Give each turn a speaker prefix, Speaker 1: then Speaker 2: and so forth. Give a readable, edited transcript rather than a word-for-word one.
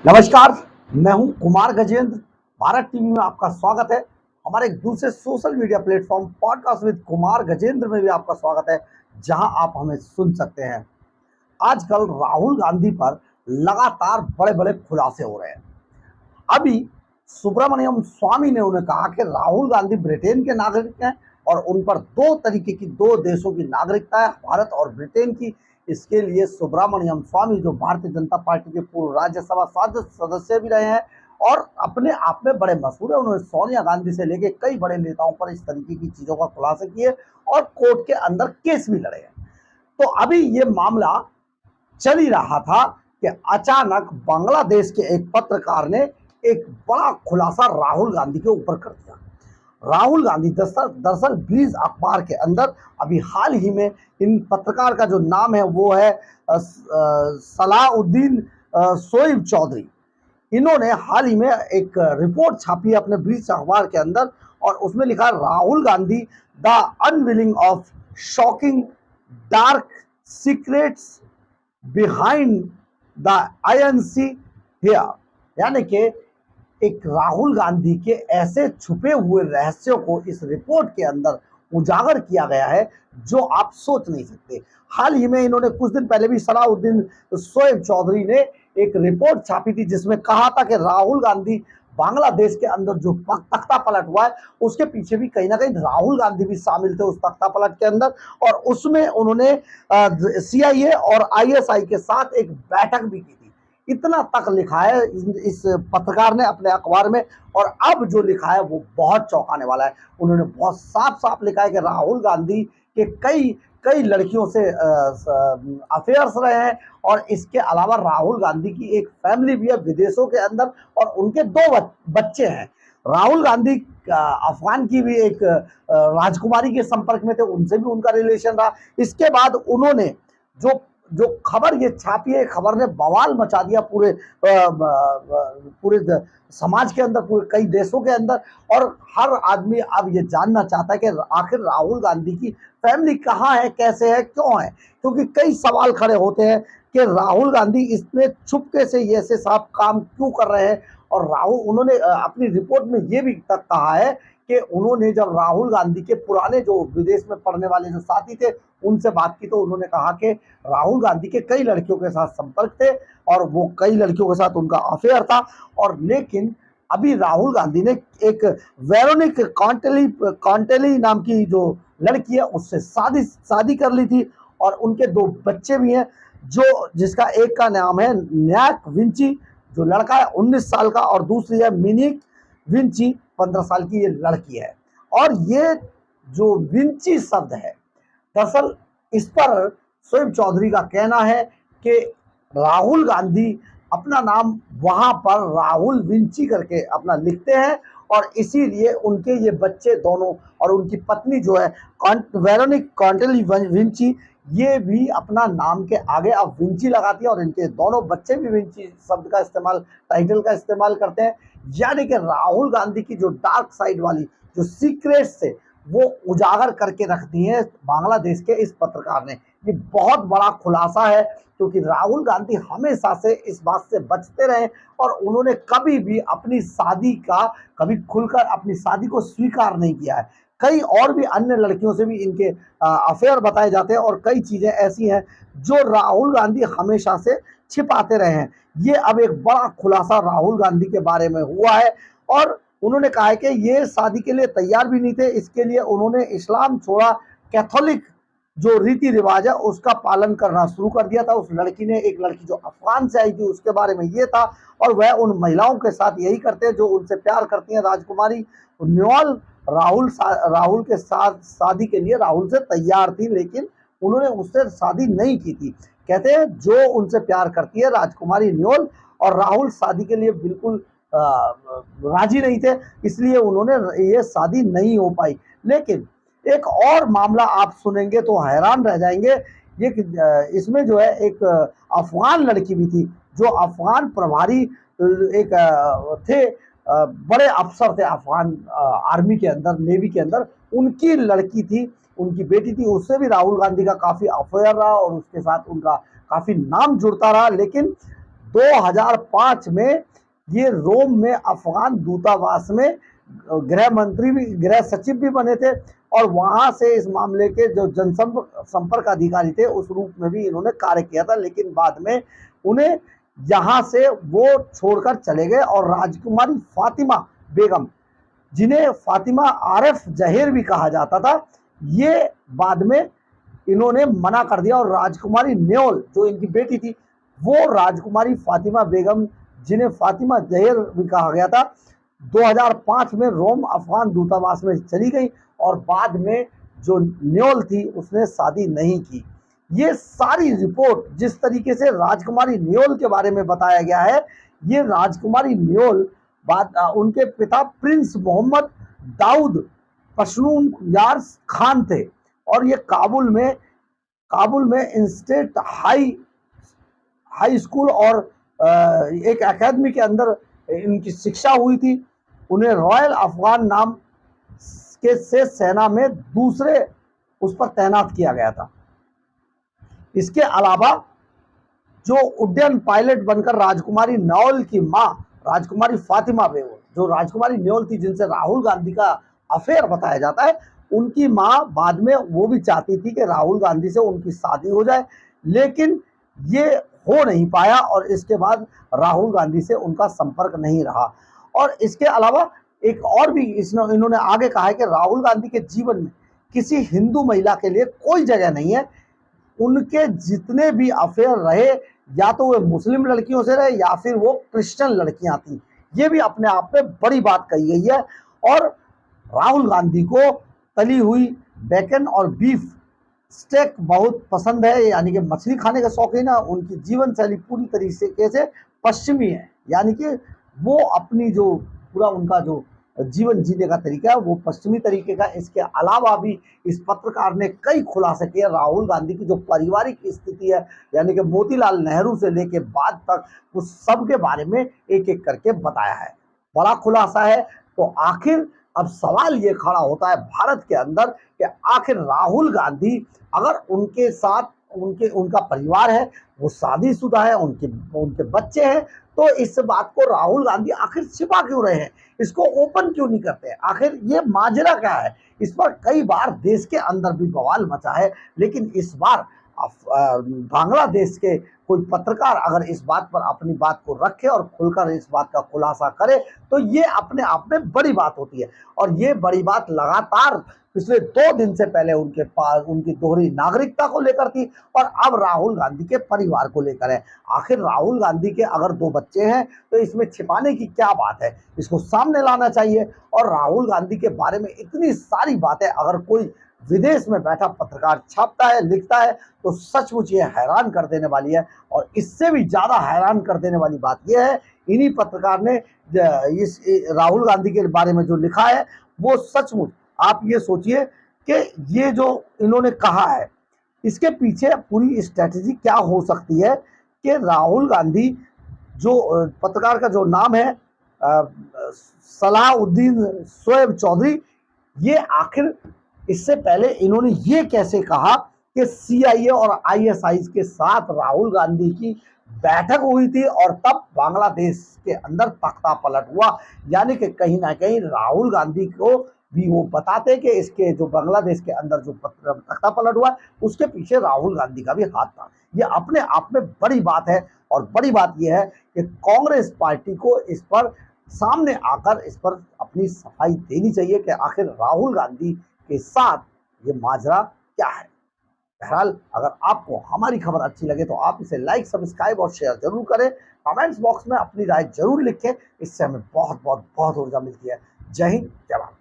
Speaker 1: नमस्कार, मैं हूं कुमार गजेंद्र। भारत टीवी में आपका स्वागत है। हमारे एक दूसरे social media platform podcast with Kumar Gajendra में भी आपका स्वागत है, जहां आप हमें सुन सकते हैं। आजकल राहुल गांधी पर लगातार बड़े-बड़े खुलासे हो रहे हैं। अभी सुब्रमण्यम स्वामी ने उन्हें कहा कि राहुल गांधी ब्रिटेन के नागरिक हैं और उन पर दो तरीके की, दो देशों की नागरिकता है, भारत और ब्रिटेन की। इसके लिए सुब्रमण्यम स्वामी, जो भारतीय जनता पार्टी के पूर्व राज्यसभा सदस्य भी रहे हैं और अपने आप में बड़े मशहूर है, उन्होंने सोनिया गांधी से लेकर कई बड़े नेताओं पर इस तरीके की चीजों का खुलासे किए और कोर्ट के अंदर केस भी लड़े हैं। तो अभी ये मामला चल ही रहा था कि अचानक बांग्लादेश के एक पत्रकार ने एक बड़ा खुलासा राहुल गांधी के ऊपर कर दिया। राहुल गांधी दरअसल ब्रीज अखबार के अंदर अभी हाल ही में, इन पत्रकार का जो नाम है वो है सलाउद्दीन शोएब चौधरी। इन्होंने हाल ही में एक रिपोर्ट छापी है अपने ब्रीज अखबार के अंदर और उसमें लिखा है Rahul Gandhi the unwilling of shocking dark secrets behind the INC here. यानी कि एक राहुल गांधी के ऐसे छुपे हुए रहस्यों को इस रिपोर्ट के अंदर उजागर किया गया है जो आप सोच नहीं सकते। हाल ही में इन्होंने कुछ दिन पहले भी सलाउद्दीन शोएब चौधरी ने एक रिपोर्ट छापी थी जिसमें कहा था कि राहुल गांधी बांग्लादेश के अंदर जो तख्ता पलट हुआ है उसके पीछे भी कहीं ना कहीं राहुल गांधी भी शामिल थे उस तख्ता पलट के अंदर। और उसमें उन्होंने सीआईए और आईएसआई के साथ एक बैठक भी की थी। इतना तक लिखा है इस पत्रकार ने अपने अखबार में। और अब जो लिखा है वो बहुत चौंकाने वाला है। उन्होंने बहुत साफ साफ लिखा है कि राहुल गांधी के कई कई लड़कियों से अफेयर्स रहे हैं और इसके अलावा राहुल गांधी की एक फैमिली भी है विदेशों के अंदर और उनके दो बच्चे हैं। राहुल गांधी अफगान की भी एक राजकुमारी के संपर्क में थे, उनसे भी उनका रिलेशन रहा। इसके बाद उन्होंने जो जो खबर ये छापी है, खबर ने बवाल मचा दिया पूरे पूरे समाज के अंदर, पूरे कई देशों के अंदर। और हर आदमी अब ये जानना चाहता है कि आखिर राहुल गांधी की फैमिली कहाँ है, कैसे है, क्यों है। क्योंकि कई सवाल खड़े होते हैं कि राहुल गांधी इतने छुपके से ये ऐसे साफ काम क्यों कर रहे हैं। और राहुल, उन्होंने अपनी रिपोर्ट में ये भी तक कहा है कि उन्होंने जब राहुल गांधी के पुराने जो विदेश में पढ़ने वाले जो साथी थे उनसे बात की तो उन्होंने कहा कि राहुल गांधी के कई लड़कियों के साथ संपर्क थे और वो कई लड़कियों के साथ उनका अफेयर था। और लेकिन अभी राहुल गांधी ने एक वेरोनिक कॉन्टेली नाम की जो लड़की है उससे शादी कर ली थी और उनके दो बच्चे भी हैं, जो जिसका एक का नाम है न्याक विंची, जो लड़का है 19 साल का, और दूसरी है मिनिक विंची, 15 साल की ये लड़की है। और ये जो विंची शब्द है, दरअसल इस पर शोएब चौधरी का कहना है कि राहुल गांधी अपना नाम वहां पर राहुल विंची करके अपना लिखते हैं और इसीलिए उनके ये बच्चे दोनों और उनकी पत्नी जो है वेरोनिक कॉन्टेली विंची, ये भी अपना नाम के आगे अब विंची लगाती है और इनके दोनों बच्चे भी विंची शब्द का इस्तेमाल, टाइटल का इस्तेमाल करते हैं। यानी कि राहुल गांधी की जो डार्क साइड वाली जो सीक्रेट्स थे वो उजागर करके रख दी है बांग्लादेश के इस पत्रकार ने। ये बहुत बड़ा खुलासा है क्योंकि राहुल गांधी हमेशा से इस बात से बचते रहे और उन्होंने कभी भी अपनी शादी का, कभी खुलकर अपनी शादी को स्वीकार नहीं किया है। कई और भी अन्य लड़कियों से भी इनके अफेयर बताए जाते हैं और कई चीजें ऐसी हैं जो राहुल गांधी हमेशा से छिपाते रहे हैं। ये अब एक बड़ा खुलासा राहुल गांधी के बारे में हुआ है और उन्होंने कहा है कि ये शादी के लिए तैयार भी नहीं थे। इसके लिए उन्होंने इस्लाम छोड़ा, कैथोलिक जो रीति रिवाज है उसका पालन करना शुरू कर दिया था। उस लड़की ने, एक लड़की जो अफगान से आई थी, उसके बारे में ये था। और वह उन महिलाओं के साथ यही करते हैं जो उनसे प्यार करती हैं। राजकुमारी न्योल राहुल के साथ शादी के लिए राहुल से तैयार थी, लेकिन उन्होंने उससे शादी नहीं की थी। कहते हैं जो उनसे प्यार करती है राजकुमारी न्योल और राहुल शादी के लिए बिल्कुल राजी नहीं थे, इसलिए उन्होंने ये शादी नहीं हो पाई। लेकिन एक और मामला आप सुनेंगे तो हैरान रह जाएंगे। ये इसमें जो है एक अफगान लड़की भी थी जो अफगान प्रभारी एक थे, बड़े अफसर थे अफगान आर्मी के अंदर, नेवी के अंदर। उनकी लड़की थी, उनकी बेटी थी, उससे भी राहुल गांधी का काफी अफेयर रहा और उसके साथ उनका काफी नाम जुड़ता रहा। लेकिन 2005 में ये रोम में अफगान दूतावास में गृह मंत्री भी, गृह सचिव भी बने थे और वहां से इस मामले के जो जनसंपर्क अधिकारी थे उस रूप में भी इन्होंने कार्य किया था। लेकिन बाद में उन्हें यहाँ से वो छोड़कर चले गए और राजकुमारी फातिमा बेगम, जिन्हें फातिमा आरिफ जहीर भी कहा जाता था, ये बाद में इन्होंने मना कर दिया और राजकुमारी न्योल जो इनकी बेटी थी, वो राजकुमारी फातिमा बेगम, जिन्हें फातिमा जहीर भी कहा गया था, 2005 में रोम अफगान दूतावास में चली गई और बाद में जो न्योल थी उसने शादी नहीं की। ये सारी रिपोर्ट जिस तरीके से राजकुमारी न्योल के बारे में बताया गया है, ये राजकुमारी न्योल बाद उनके पिता प्रिंस मोहम्मद दाऊद पशनून यार खान थे और ये काबुल में इंस्टेट हाई स्कूल और एक एकेडमी के अंदर इनकी शिक्षा हुई थी। उन्हें रॉयल अफगान नाम के से सेना में दूसरे उस पर तैनात किया गया था। इसके अलावा जो उड्डयन पायलट बनकर राजकुमारी न्योल की मां राजकुमारी फातिमा बेगम, जो राजकुमारी न्योल थी जिनसे राहुल गांधी का अफेयर बताया जाता है, उनकी मां बाद में वो भी चाहती थी कि राहुल गांधी से उनकी शादी हो जाए, लेकिन ये हो नहीं पाया और इसके बाद राहुल गांधी से उनका संपर्क नहीं रहा। और इसके अलावा एक और भी इन्होंने आगे कहा है कि राहुल गांधी के जीवन में किसी हिंदू महिला के लिए कोई जगह नहीं है। उनके जितने भी अफेयर रहे, या तो वे मुस्लिम लड़कियों से रहे या फिर वो क्रिश्चियन लड़कियां थी। ये भी अपने आप में बड़ी बात कही गई है। और राहुल गांधी को तली हुई बेकन और बीफ स्टेक बहुत पसंद है, यानी कि मछली खाने के शौकीन है। उनकी जीवन शैली पूरी तरीके से पश्चिमी है, यानी कि वो अपनी जो पूरा उनका जो जीवन जीने का तरीका है वो पश्चिमी तरीके का। इसके अलावा भी इस पत्रकार ने कई खुलासे किए राहुल गांधी की जो पारिवारिक स्थिति है, यानी कि मोतीलाल नेहरू से लेके बाद तक उस सब के बारे में एक एक करके बताया है। बड़ा खुलासा है। तो आखिर अब सवाल ये खड़ा होता है भारत के अंदर कि आखिर राहुल गांधी, अगर उनके साथ उनका परिवार है, वो शादीशुदा है, उनके बच्चे हैं, तो इस बात को राहुल गांधी आखिर छिपा क्यों रहे हैं, इसको ओपन क्यों नहीं करते हैं, आखिर ये माजरा क्या है। इस पर कई बार देश के अंदर भी बवाल मचा है, लेकिन इस बार बांग्लादेश के कोई पत्रकार अगर इस बात पर अपनी बात को रखे और खुलकर इस बात का खुलासा करे तो ये अपने आप में बड़ी बात होती है। और ये बड़ी बात लगातार पिछले 2 दिन से पहले उनके पास उनकी दोहरी नागरिकता को लेकर थी और अब राहुल गांधी के परिवार को लेकर है। आखिर राहुल गांधी के अगर 2 बच्चे हैं तो इसमें छिपाने की क्या बात है, इसको सामने लाना चाहिए। और राहुल गांधी के बारे में इतनी सारी बातें अगर कोई विदेश में बैठा पत्रकार छापता है, लिखता है, तो सचमुच ये हैरान कर देने वाली है। और इससे भी ज्यादा हैरान कर देने वाली बात यह है, इन्हीं पत्रकार ने इस राहुल गांधी के बारे में जो लिखा है वो सचमुच आप ये सोचिए कि ये जो इन्होंने कहा है इसके पीछे पूरी स्ट्रेटजी क्या हो सकती है कि राहुल गांधी, जो पत्रकार का जो नाम है सलाहुद्दीन शोएब चौधरी, ये आखिर इससे पहले इन्होंने ये कैसे कहा कि सीआईए और आईएसआई के साथ राहुल गांधी की बैठक हुई थी और तब बांग्लादेश के अंदर तख्ता पलट हुआ। यानी कि कहीं ना कहीं राहुल गांधी को भी वो बताते कि इसके जो बांग्लादेश के अंदर जो तख्ता पलट हुआ उसके पीछे राहुल गांधी का भी हाथ था। ये अपने आप में बड़ी बात है। और बड़ी बात यह है कि कांग्रेस पार्टी को इस पर सामने आकर इस पर अपनी सफाई देनी चाहिए कि आखिर राहुल गांधी के साथ ये माजरा क्या है। बहरहाल अगर आपको हमारी खबर अच्छी लगे तो आप इसे लाइक, सब्सक्राइब और शेयर जरूर करें। कमेंट्स बॉक्स में अपनी राय जरूर लिखें, इससे हमें बहुत बहुत बहुत ऊर्जा मिलती है। जय हिंद, जय भारत।